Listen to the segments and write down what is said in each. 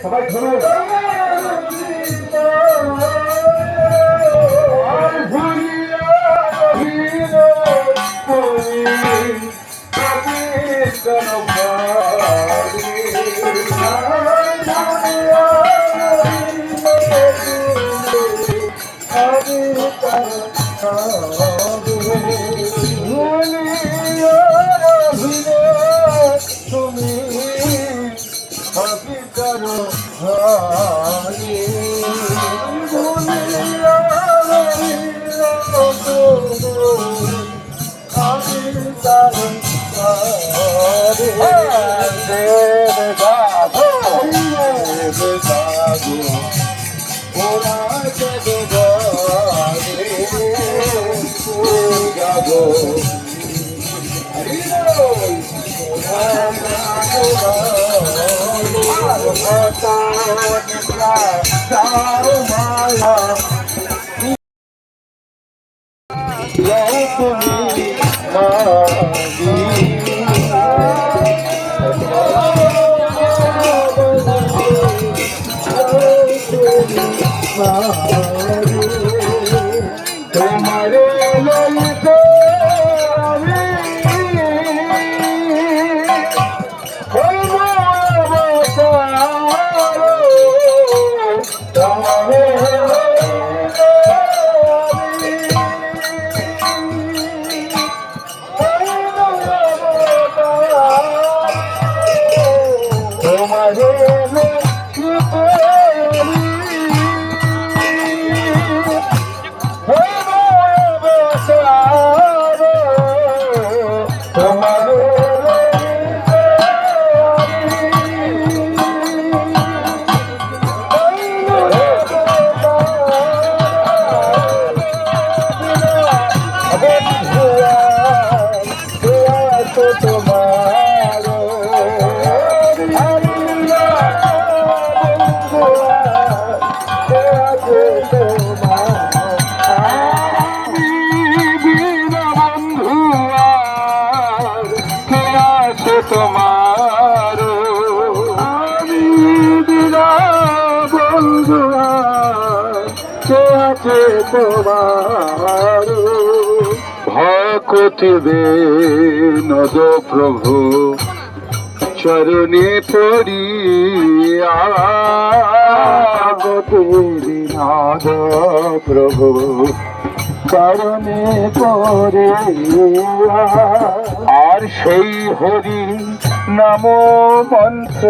সবাই শুনুন। তোমার আমি বিনা বন্ধু কে আছে তোমার ভক্তি বেনদ প্রভু চরণে পড়িয়া বিনোদ প্রভু চরণে পড়ে আর সেই হরি নাম মন্ত্র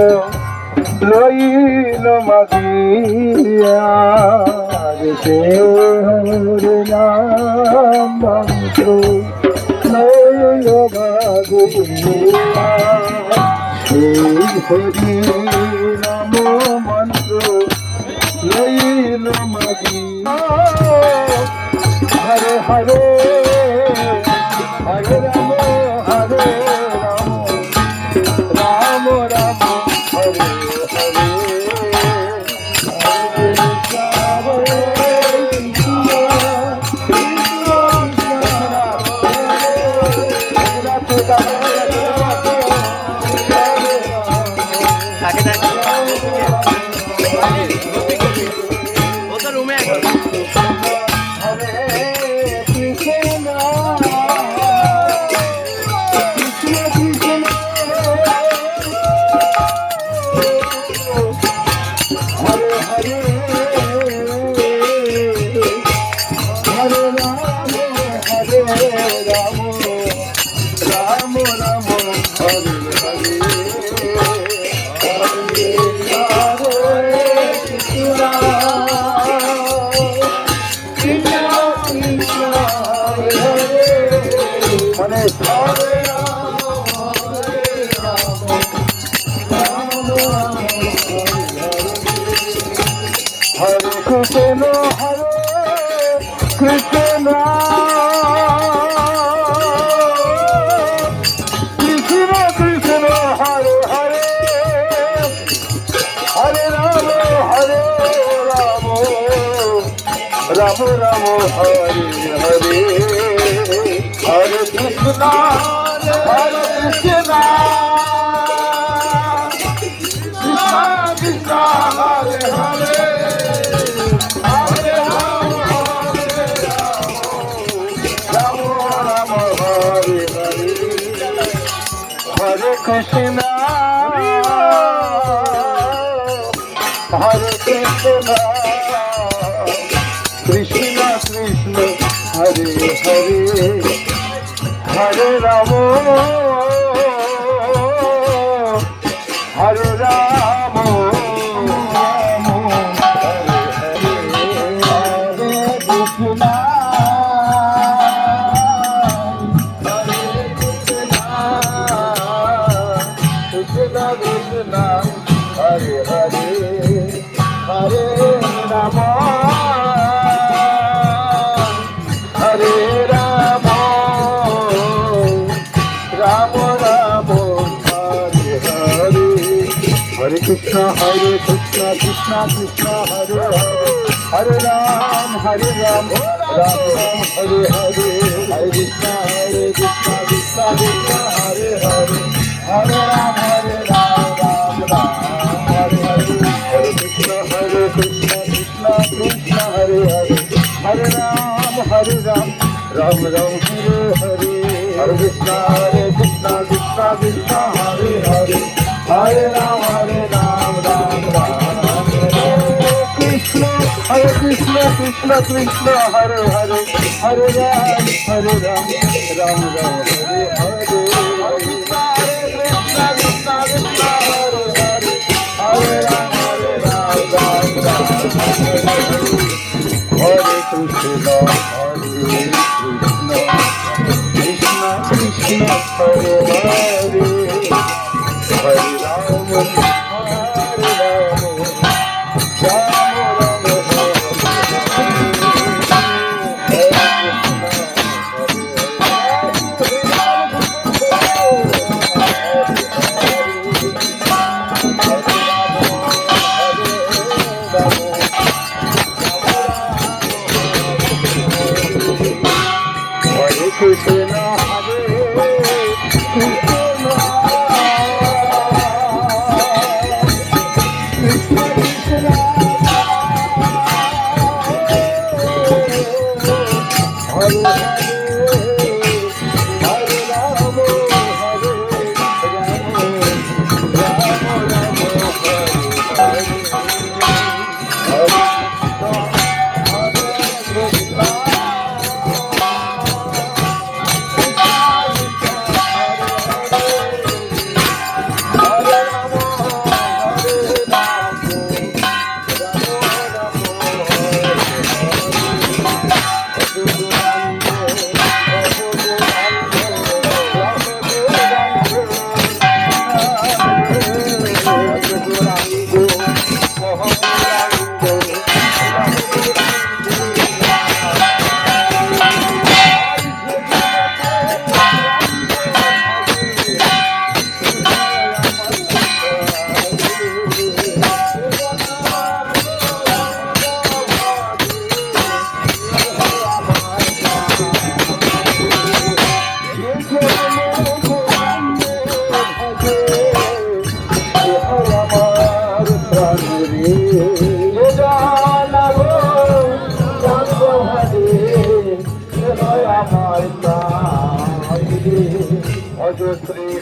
লইল মাগিয়া সে হরি নাম মন্ত্র লইল মাগিয়া সেই হরি নাম মন্ত্র লইল মাগিয়া হরে হরে হরে রাম হরে Ram Ram Ram Hare Hare Ram Ram Hare Hare Hare Krishna Krishna Krishna Krishna হরে কৃষ্ণ কৃষ্ণ কৃষ্ণ হরে হরে হরে রাম হরে Ram Hare Hare Hare Rama Hare Rama Rama Rama Hare Hare Hare Krishna Krishna Krishna Hare Hare Hare Ram Ram Ram Hare Hare Hare Krishna Krishna Krishna Hare Hare Hare Ram Ram Ram Hare Hare Hare Krishna Krishna Krishna Hare Hare Hare Ram Ram Ram Hare Hare Hare Krishna Krishna Krishna Hare Hare Hare Ram Ram Ram Krishna Krishna Krishna Hare Hare Hare Ram Ram Ram Hare Hare Hare Krishna Krishna Krishna Hare Hare Hare Ram Hare Ram Krishna Hare Krishna Krishna Krishna Hare Hare Ram Hare Hare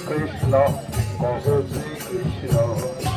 Krishna, Hare Krishna.